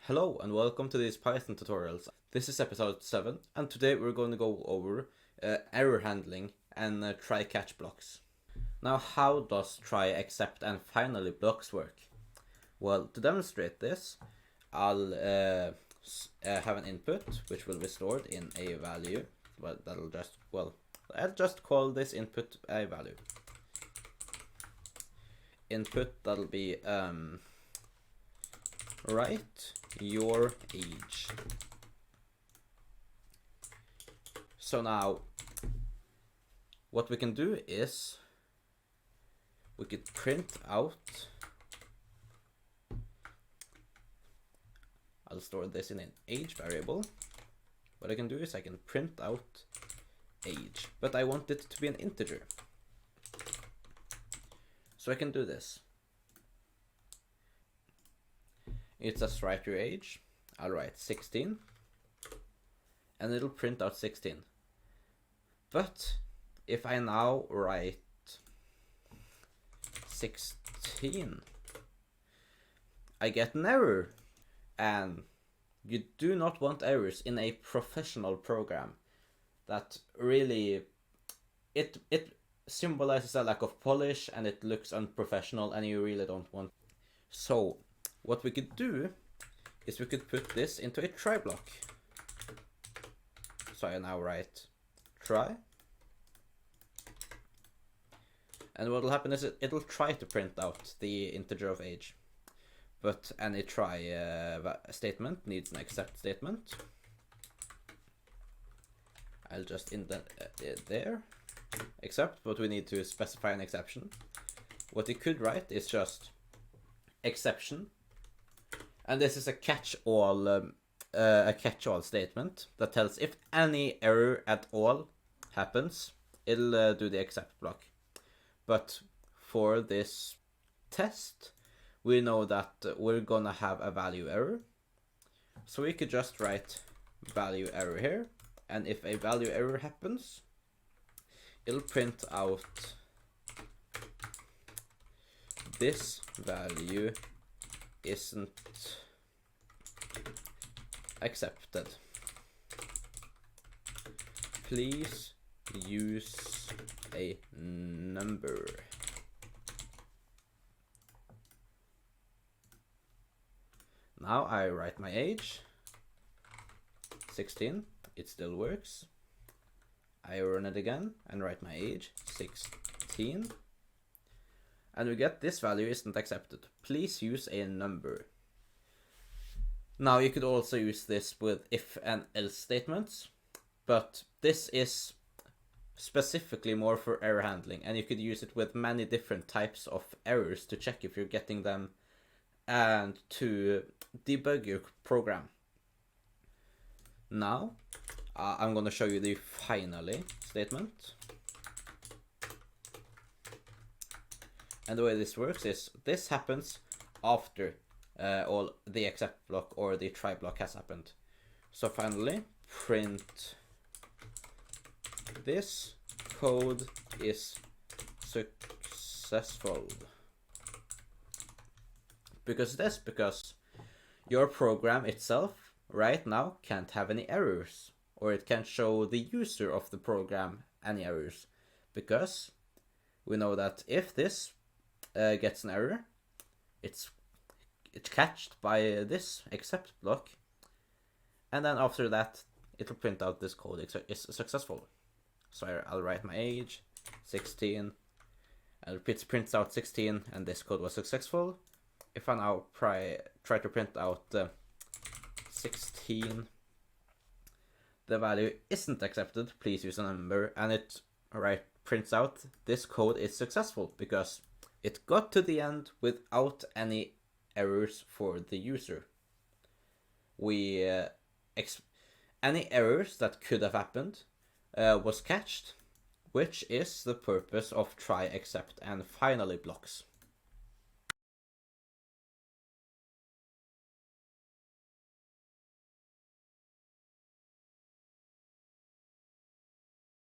Hello and welcome to these Python tutorials. This is episode 7 and today we're going to go over error handling and try-catch blocks. Now how does try, except and finally blocks work? Well, to demonstrate this, I'll have an input which will be stored in a value. I'll just call this input a value. Input that'll be write your age. So now what we can do is we could print out, I'll store this in an age variable. What I can do is I can print out age, but I want it to be an integer. So I can do this. It says write your age. I'll write 16 and it'll print out 16. But if I now write 16, I get an error, and you do not want errors in a professional program. That really, it symbolizes a lack of polish and it looks unprofessional and you really don't want. So what we could do is we could put this into a try block. So I now write try. And what will happen is it'll try to print out the integer of age. But any try statement needs an except statement. I'll just indent it there. Except, but we need to specify an exception. What it could write is just exception. And this is a catch-all statement that tells if any error at all happens, it'll do the except block. But for this test, we know that we're gonna have a value error. So we could just write value error here. And if a value error happens, it'll print out this value isn't accepted. Please use a number. Now I write my age, 16, it still works. I run it again and write my age, 16. And we get this value isn't accepted. Please use a number. Now you could also use this with if and else statements, but this is specifically more for error handling, and you could use it with many different types of errors to check if you're getting them and to debug your program. Now I'm going to show you the finally statement. And the way this works is this happens after all the except block or the try block has happened. So finally, print this code is successful. Because your program itself right now can't have any errors, or it can't show the user of the program any errors, because we know that if this gets an error, it's catched by this except block, and then after that it'll print out this code is successful. So I'll write my age, 16, and it prints out 16 and this code was successful. If I now try to print out 16, the value isn't accepted, please use a number, and it prints out this code is successful because it got to the end without any errors for the user. Any errors that could have happened was catched, which is the purpose of try, except and finally blocks.